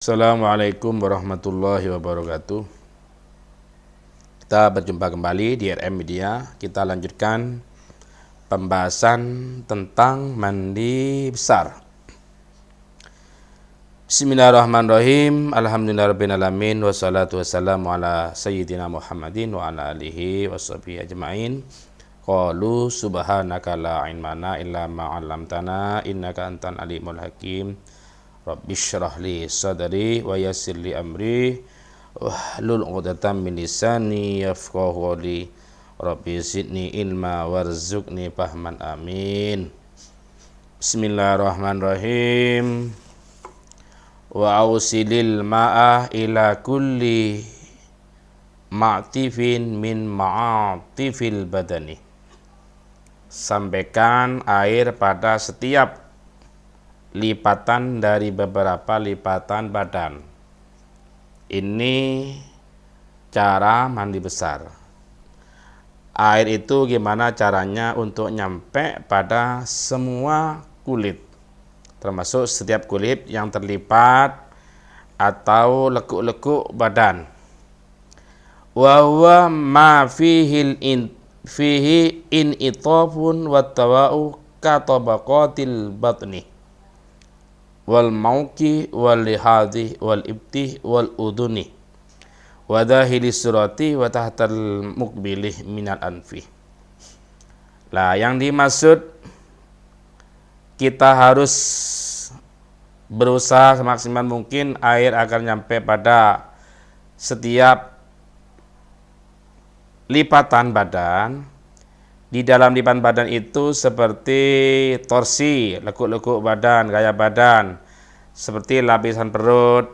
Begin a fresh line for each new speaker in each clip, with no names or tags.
Assalamualaikum warahmatullahi wabarakatuh. Kita berjumpa kembali di RM Media. Kita lanjutkan pembahasan tentang mandi besar. Bismillahirrahmanirrahim. Alhamdulillahirrabbilalamin. Wassalatu wassalamu ala sayyidina Muhammadin wa ala alihi washabihi ajma'in. Qalu subhanaka la ilmana illa ma'allamtana innaka antal alimul hakim. Rabbi syrah li sadri wa yassir li amri wahlul 'uqdatam min lisani yafqahu qawli. Rabbi zidni ilma warzuqni fahman amin. Bismillahirrahmanirrahim. Wa ausilil ma'ah ila kulli ma'tifin min ma'atifil badani. Sampaikan air pada setiap lipatan dari beberapa lipatan badan. Ini cara mandi besar. Air itu gimana caranya untuk nyampe pada semua kulit, termasuk setiap kulit yang terlipat atau lekuk-lekuk badan. Wa huwa ma fihi in itafun wa tawa'u katabaqatil batni wal mauki wal lihadi wal ibtih wal uduni wa dahili surati wa tahtal mukbilih minal anfi. Lah, yang dimaksud kita harus berusaha semaksimal mungkin air agar nyampe pada setiap lipatan badan. Di dalam lipatan badan itu seperti torsi, lekuk-lekuk badan, gaya badan, seperti lapisan perut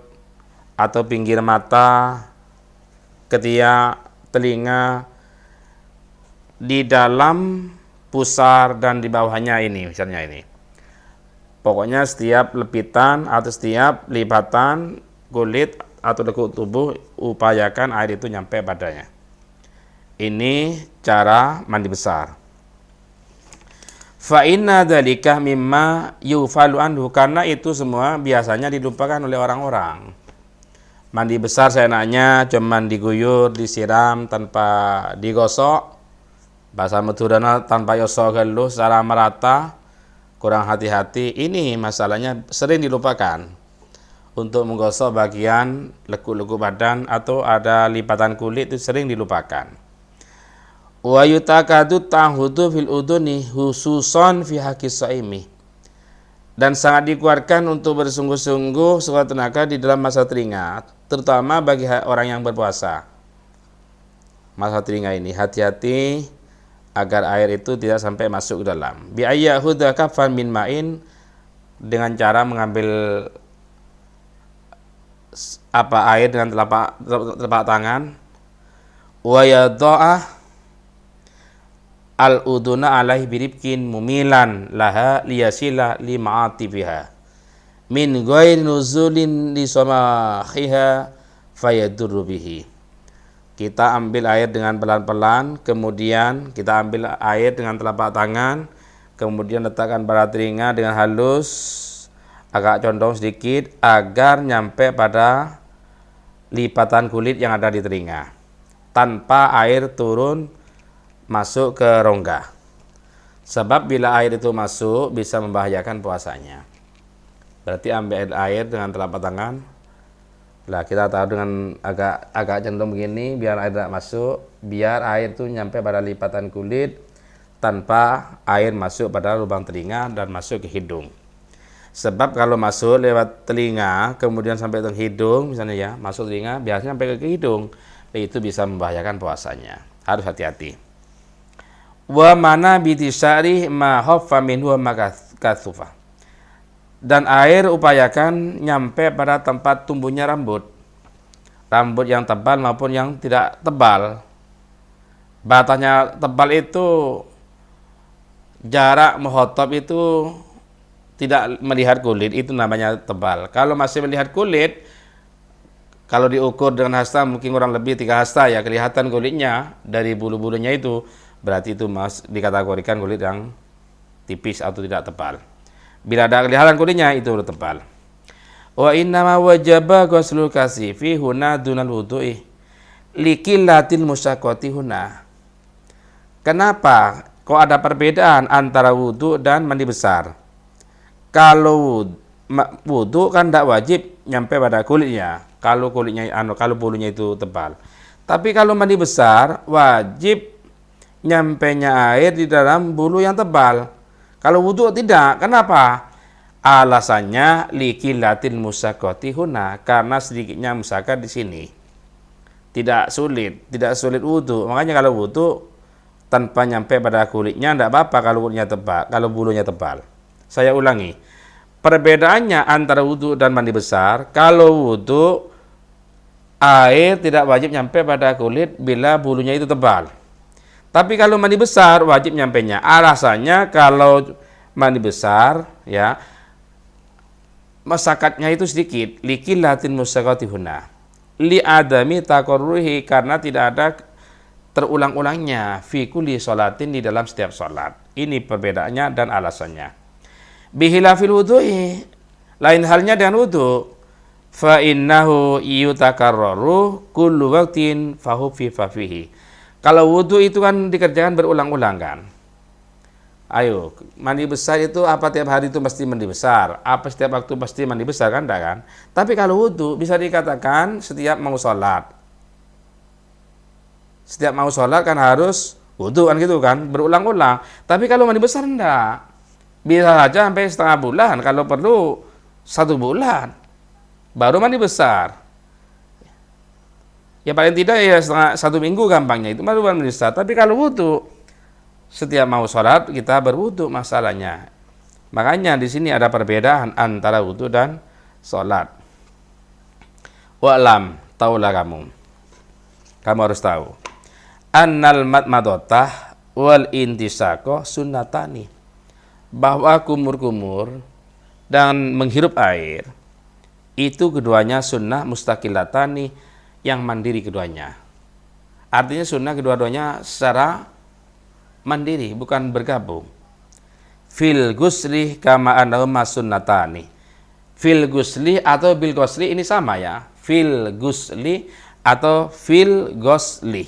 atau pinggir mata, ketiak, telinga, di dalam pusar dan di bawahnya ini, misalnya ini. Pokoknya setiap lepitan atau setiap lipatan kulit atau lekuk tubuh, upayakan air itu nyampe padanya. Ini cara mandi besar. Fa inna dzalika mimma yufalu anhu, karena itu semua biasanya dilupakan oleh orang-orang. Mandi besar seenaknya cuman diguyur, disiram tanpa digosok. Bahasa Madurana tanpa yosok geluh secara merata, kurang hati-hati. Ini masalahnya sering dilupakan. Untuk menggosok bagian lekuk-lekuk badan atau ada lipatan kulit itu sering dilupakan. Wa yutakadu tahudu fil uduni khususon fi haqqis shaimi, dan sangat dikuatkan untuk bersungguh-sungguh sekuat tenaga di dalam masa teringat, terutama bagi orang yang berpuasa. Masa teringat ini hati-hati agar air itu tidak sampai masuk ke dalam. Bi ayyahuda kafan min ma'in, dengan cara mengambil air dengan telapak tangan. Wa yadha'ah al-uduna alaihi biribkin mumilan laha liyasila lima'atifiha min ghairi nuzulin li samahiha fayadurru bihi. Kita ambil air dengan pelan-pelan, kemudian kita ambil air dengan telapak tangan, kemudian letakkan pada telinga dengan halus, agak condong sedikit agar nyampe pada lipatan kulit yang ada di telinga, tanpa air turun masuk ke rongga. Sebab bila air itu masuk bisa membahayakan puasanya. Berarti ambil air dengan telapak tangan. Lah, kita tahu dengan agak cenderung begini biar air tidak masuk, biar air itu nyampe pada lipatan kulit tanpa air masuk pada lubang telinga dan masuk ke hidung. Sebab kalau masuk lewat telinga kemudian sampai ke hidung, misalnya ya, masuk telinga biasanya sampai ke hidung, itu bisa membahayakan puasanya. Harus hati-hati. Wa mana bitisari ma khaffa minhu makathufa, dan air upayakan nyampe pada tempat tumbuhnya rambut yang tebal maupun yang tidak tebal. Batasnya tebal itu jarak menghotob itu tidak melihat kulit, itu namanya tebal. Kalau masih melihat kulit, kalau diukur dengan hasta mungkin kurang lebih 3 hasta ya, kelihatan kulitnya dari bulu-bulunya itu, berarti itu dikategorikan kulit yang tipis atau tidak tebal. Bila ada kelihatan kulitnya itu udah tebal. Wa innama wajaba ghuslul kasifi huna dunal wudu'i liqillatil musyaqqati huna. Kenapa kok ada perbedaan antara wudu dan mandi besar? Kalau wudu kan tidak wajib nyampe pada kulitnya. Kalau kulitnya kalau bulunya itu tebal. Tapi kalau mandi besar wajib nyampenya air di dalam bulu yang tebal. Kalau wudu tidak. Kenapa? Alasannya liqillatil musyaqqati huna, karena sedikitnya musyaqqah di sini. Tidak sulit wudu. Makanya kalau wudu tanpa nyampe pada kulitnya tidak apa-apa kalau kulitnya tebal, kalau bulunya tebal. Saya ulangi. Perbedaannya antara wudu dan mandi besar, kalau wudu air tidak wajib nyampe pada kulit bila bulunya itu tebal. Tapi kalau mandi besar wajib nyampenya. Alasannya kalau mandi besar ya masakatnya itu sedikit, liqillatin musyaqqati huna li adami taqarruhi, karena tidak ada terulang-ulangnya fi kulli sholatin, di dalam setiap sholat. Ini perbedaannya dan alasannya. Bihilafil wudu'i, lain halnya dengan wudu, fa innahu yutakarraru kullu waqtin fahu fi fafihi. Kalau wudu itu kan dikerjakan berulang-ulang kan. Ayo, mandi besar itu apa tiap hari itu mesti mandi besar? Apa setiap waktu pasti mandi besar kan? Enggak kan? Tapi kalau wudu bisa dikatakan setiap mau sholat. Setiap mau sholat kan harus wudu kan gitu kan? Berulang-ulang. Tapi kalau mandi besar enggak. Bisa saja sampai setengah bulan. Kalau perlu 1 bulan. Baru mandi besar. Ya paling tidak ya 1 minggu gampangnya itu baru mandi besar. Tapi kalau wudu setiap mau sholat kita berwudu masalahnya. Makanya di sini ada perbedaan antara wudu dan sholat. Wa'lam, taulah kamu. Kamu harus tahu. Annal madmadatah wal intisaqo sunnatani. Bahwa kumur-kumur dan menghirup air itu keduanya sunnah mustaqilatani, yang mandiri keduanya. Artinya sunnah kedua-duanya secara mandiri, bukan bergabung. Fil gusli kama annahuma sunnatani. Fil gusli atau bil gusli ini sama ya. Fil gusli atau fil gosli.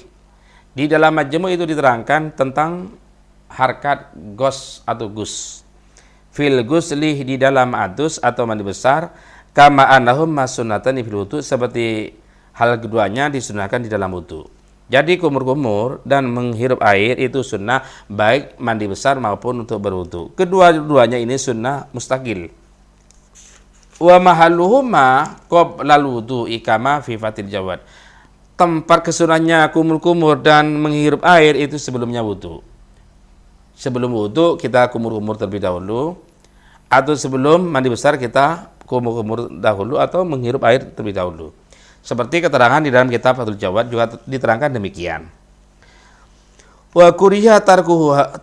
Di dalam majmu' itu diterangkan tentang harkat gos atau gus. Fil gusli di dalam adus atau mandi besar, kama annahuma sunnatani fil wudu, seperti hal keduanya disunahkan di dalam wudu. Jadi kumur-kumur dan menghirup air itu sunnah baik mandi besar maupun untuk berwudu. Kedua-duanya ini sunnah mustaqil. Wa mahalluhuma qoblal wudu'i kama fi fatil jawad. Tempat kesunahnya kumur-kumur dan menghirup air itu sebelumnya wudu. Sebelum wudu kita kumur-kumur terlebih dahulu, atau sebelum mandi besar kita kumur-kumur dahulu atau menghirup air terlebih dahulu. Seperti keterangan di dalam kitab Fathul Jawad juga diterangkan demikian. Wa kuriha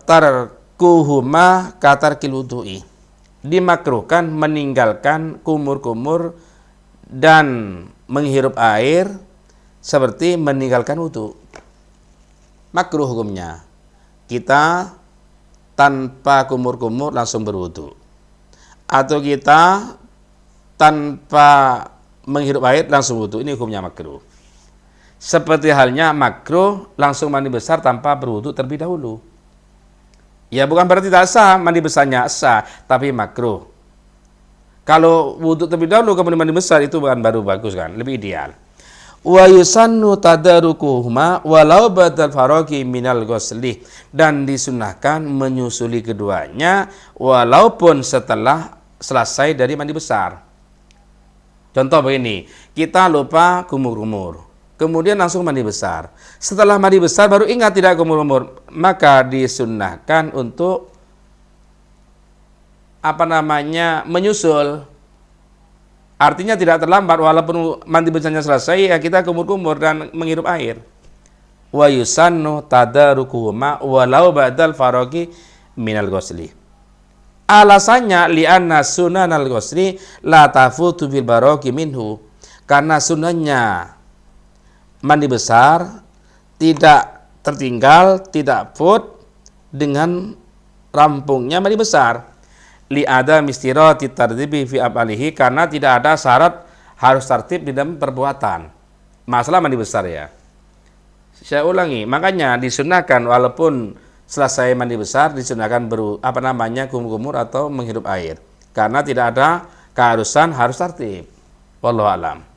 tarkuhuma katarkil wudu'i. Dimakruhkan meninggalkan kumur-kumur dan menghirup air seperti meninggalkan wudu. Makruh hukumnya. Kita tanpa kumur-kumur langsung berwudu. Atau kita tanpa menghirup air langsung wudu, ini hukumnya makruh. Seperti halnya makruh langsung mandi besar tanpa berwudu terlebih dahulu. Ya bukan berarti tidak sah, mandi besarnya sah, tapi makruh. Kalau wudu terlebih dahulu kemudian mandi besar itu bukan baru bagus kan, lebih ideal. Wa yusannu tadarukuhuma walau badal faraqi minal ghusli, dan disunahkan menyusuli keduanya walaupun setelah selesai dari mandi besar. Contoh begini, kita lupa kumur-kumur, kemudian langsung mandi besar. Setelah mandi besar baru ingat tidak kumur-kumur, maka disunnahkan untuk menyusul. Artinya tidak terlambat, walaupun mandi besarnya selesai ya kita kumur-kumur dan menghirup air. Wa yusannu tadarukuhuma walau ba'dal faraqi minal ghusli. Alasannya li'anna sunanal ghusli la tafutu bil baraqi minhu, karena sunahnya mandi besar tidak tertinggal, tidak fut dengan rampungnya mandi besar. li ada mistirati tartibi fi af'alihi, karena tidak ada syarat harus tertib di dalam perbuatan. Masalah mandi besar ya. Saya ulangi, makanya disunahkan walaupun selesai mandi besar disunahkan kumur atau menghirup air, karena tidak ada keharusan harus tertib. Wallahu alam.